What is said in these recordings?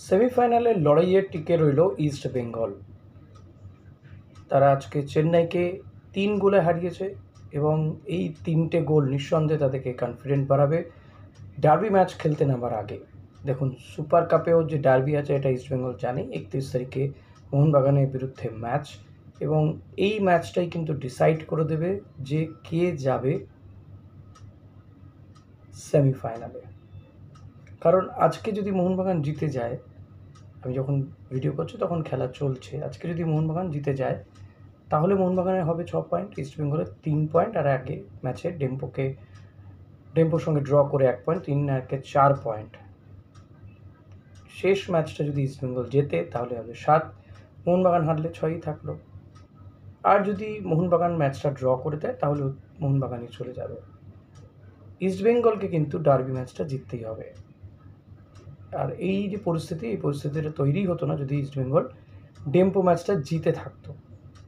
সেমিফাইনালের লড়াইয়ে টিকে রইল ইস্ট বেঙ্গল। তারা আজকে চেন্নাইকে 3 গোলে হারিয়েছে এবং এই 3টে গোল নিঃসন্দেহে তাদেরকে কনফিডেন্ট বাড়াবে ডার্বি ম্যাচ খেলতে নামার আগে। দেখুন, সুপার কাপেও যে ডার্বি আছে এটা ইস্ট বেঙ্গল জানে। 31 তারিখে মোহনবাগানের বিরুদ্ধে ম্যাচ, এবং এই ম্যাচটাই কিন্তু ডিসাইড করে দেবে যে কে যাবে সেমিফাইনালে। কারণ আজকে যদি মোহনবাগান জিতে যায়, আমি যখন ভিডিও করছি তখন খেলা চলছে, আজকে যদি মোহনবাগান জিতে যায় তাহলে মোহনবাগানের হবে 6 পয়েন্ট, ইস্টবেঙ্গলের 3 পয়েন্ট, আর আগে ম্যাচে ডেম্পোর সঙ্গে ড্র করে 1 পয়েন্ট, 3 4 পয়েন্ট। শেষ ম্যাচটা যদি ইস্টবেঙ্গল জেতে তাহলে হবে 7, মোহনবাগান হারলে 6ই থাকলো। আর যদি মোহনবাগান ম্যাচটা ড্র করে দেয় তাহলে মোহনবাগানই চলে যাবে। ইস্টবেঙ্গলকে কিন্তু ডার্বি ম্যাচটা জিততেই হবে। আর এই যে পরিস্থিতিটা তৈরি হতো না যদি ইস্টবেঙ্গল ডেম্পো ম্যাচটা জিতে থাকতো।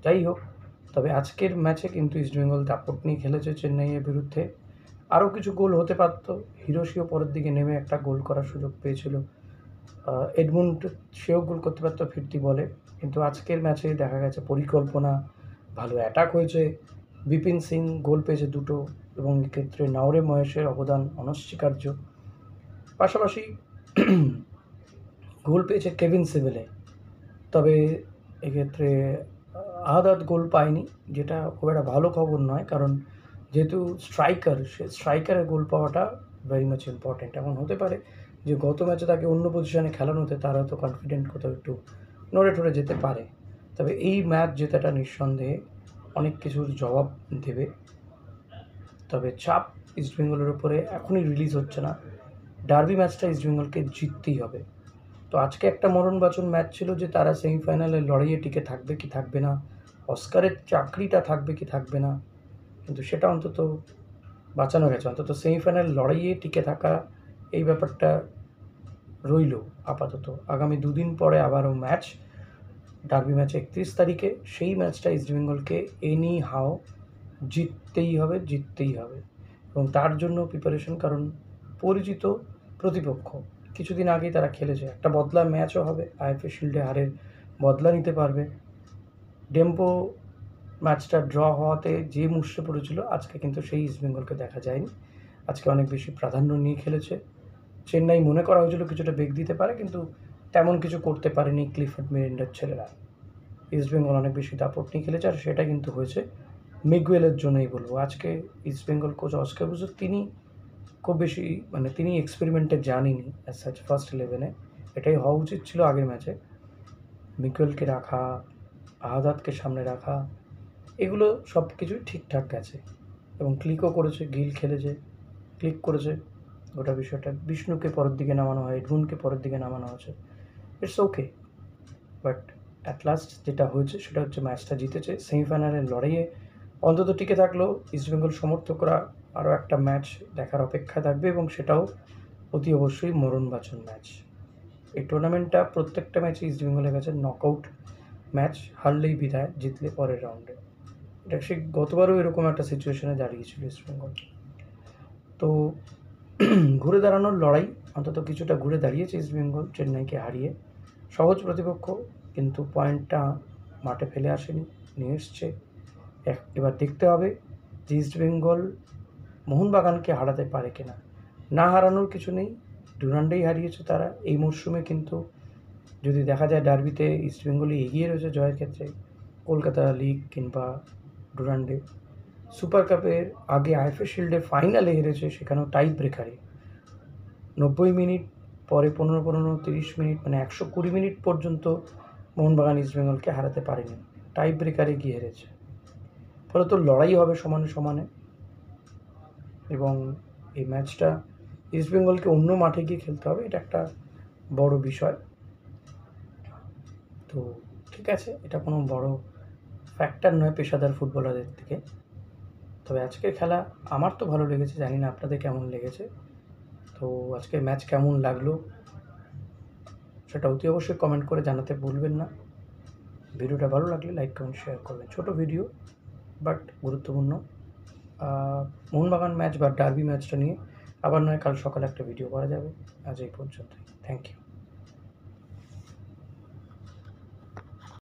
যাই হোক, তবে আজকের ম্যাচে কিন্তু ইস্টবেঙ্গল দাপট নিয়ে খেলেছে চেন্নাইয়ের বিরুদ্ধে। আরও কিছু গোল হতে পারত। হিরোশিও পরের দিকে নেমে একটা গোল করার সুযোগ পেয়েছিল। এডমুন্ড সেও গোল করতে পারত ফিরতি বলে, কিন্তু আজকের ম্যাচে দেখা গেছে পরিকল্পনা, ভালো অ্যাটাক হয়েছে। বিপিন সিং গোল পেয়েছে 2টো, এবং এক্ষেত্রে নাওরে মহেশের অবদান অনস্বীকার্য। পাশাপাশি গোল পেয়েছে কেভিন সিভেলে, তবে এক্ষেত্রে আহাদাত গোল পায়নি, যেটা খুব একটা ভালো খবর নয়, কারণ যেহেতু স্ট্রাইকারের গোল পাওয়াটা ভেরি মাচ ইম্পর্ট্যান্ট। এমন হতে পারে যে গত ম্যাচে তাকে অন্য পজিশনে খেলানো হতে তার হয়তো কনফিডেন্ট কোথাও একটু নড়ে ঠরে যেতে পারে। তবে এই ম্যাচ জেতাটা নিঃসন্দেহে অনেক কিছুর জবাব দেবে। তবে চাপ ইস্টবেঙ্গলের উপরে এখনই রিলিজ হচ্ছে না। ডার্বি ম্যাচটা ইস্টবেঙ্গলকে জিততেই হবে। তো আজকে একটা মরণবাচন ম্যাচ ছিল যে তারা সেমিফাইনালের লড়াইয়ে টিকে থাকবে কি থাকবে না, অস্কারের চাকরিটা থাকবে কি থাকবে না, কিন্তু সেটা অন্তত বাঁচানো গেছে। অন্তত সেমিফাইনাল লড়াইয়ে টিকে থাকা, এই ব্যাপারটা রইল আপাতত। আগামী 2 দিন পরে আবারও ম্যাচ, ডার্বি ম্যাচ 31 তারিখে। সেই ম্যাচটা ইস্টবেঙ্গলকে এনি হাও জিততেই হবে, এবং তার জন্য প্রিপারেশন, কারণ পরিচিত প্রতিপক্ষ, কিছুদিন আগেই তারা খেলেছে, একটা বদলা ম্যাচও হবে। আইএফএ শিল্ডে হারের বদলা নিতে পারবে। ডেম্পো ম্যাচটা ড্র হওয়াতে যে মুষড়ে পড়েছিল, আজকে কিন্তু সেই ইস্টবেঙ্গলকে দেখা যায়নি। আজকে অনেক বেশি প্রাধান্য নিয়ে খেলেছে। চেন্নাই মনে করা হয়েছিল কিছুটা বেগ দিতে পারে, কিন্তু তেমন কিছু করতে পারেনি ক্লিফোর্ড মিরান্ডার ছেলেরা। ইস্টবেঙ্গল অনেক বেশি দাপট নিয়ে খেলেছে, আর সেটা কিন্তু হয়েছে মিগুয়েলের জন্যই বলবো। আজকে ইস্টবেঙ্গল কোচ অস্কার ব্রুজো তিনি খুব বেশি তিনি এক্সপেরিমেন্টে জানিনি অ্যাজ সাচ ফার্স্ট 11-এ। এটাই হওয়া উচিত ছিল আগের ম্যাচে। মিগুয়েলকে রাখা, আহাদাতকে সামনে রাখা, এগুলো সব কিছুই ঠিকঠাক গেছে, এবং ক্লিকও করেছে। গিল খেলেছে, ক্লিক করেছে গোটা বিষয়টা। বিষ্ণুকে পরের দিকে নামানো হয়, এডমুন্ডকে পরের দিকে নামানো হয়েছে, it's okay. But at last যেটা হয়েছে সেটা হচ্ছে ম্যাচটা জিতেছে। সেমিফাইনালের লড়াইয়ে অন্তত টিকে থাকলেও ইস্টবেঙ্গল সমর্থকরা আরও একটা ম্যাচ দেখার অপেক্ষায় থাকবে, এবং সেটাও অতি অবশ্যই মরণবাচন ম্যাচ। এই টুর্নামেন্টটা প্রত্যেকটা ম্যাচে ইস্টবেঙ্গলের কাছে নকআউট ম্যাচ, হারলেই বিদায়, জিতলে পরের রাউন্ডে। এটা সে গতবারও এরকম একটা সিচুয়েশনে দাঁড়িয়েছিল ইস্টবেঙ্গল। তো ঘুরে দাঁড়ানোর লড়াই, অন্তত কিছুটা ঘুরে দাঁড়িয়েছে ইস্টবেঙ্গল চেন্নাইকে হারিয়ে। সহজ প্রতিপক্ষ, কিন্তু পয়েন্টটা মাঠে ফেলে আসেনি, নিয়ে এসছে। এবার দেখতে হবে যে ইস্টবেঙ্গল মোহনবাগানকে হারাতে পারে কিনা। না হারানোর কিছু নেই, ডুরান্ডেই হারিয়েছে তারা এই মরশুমে, কিন্তু যদি দেখা যায় ডার্বিতে ইস্টবেঙ্গলই এগিয়ে রয়েছে জয়ের ক্ষেত্রে, কলকাতা লিগ কিংবা ডুরান্ডে। সুপার কাপের আগে আইএফএ শিল্ডে ফাইনালে হেরেছে, সেখানেও টাই ব্রেকারে 90 মিনিট, পরে 15-15, 30 মিনিট, 120 মিনিট পর্যন্ত মোহনবাগান ইস্টবেঙ্গলকে হারাতে পারেনি, টাই ব্রেকারে গিয়ে হেরেছে। ফলত লড়াই হবে সমানে সমানে, এবং এই ম্যাচটা ইস্টবেঙ্গলকে অন্য মাঠে গিয়ে খেলতে হবে, এটা একটা বড় বিষয়। তো ঠিক আছে, এটা কোনো বড় ফ্যাক্টর নয় পেশাদার ফুটবলারদের থেকে। তবে আজকের খেলা আমার তো ভালো লেগেছে, জানি না আপনাদের কেমন লেগেছে। তো আজকের ম্যাচ কেমন লাগলো সেটা অতি অবশ্যই কমেন্ট করে জানাতে ভুলবেন না। ভিডিওটা ভালো লাগলে লাইক কমেন্ট শেয়ার করবেন। ছোট ভিডিও বাট গুরুত্বপূর্ণ। মোহনবাগান ম্যাচ বা ডার্বি ম্যাচটা নিয়ে আবার নয় কাল সকালে একটা ভিডিও করা যাবে। আজ এই পর্যন্তই, থ্যাংক ইউ।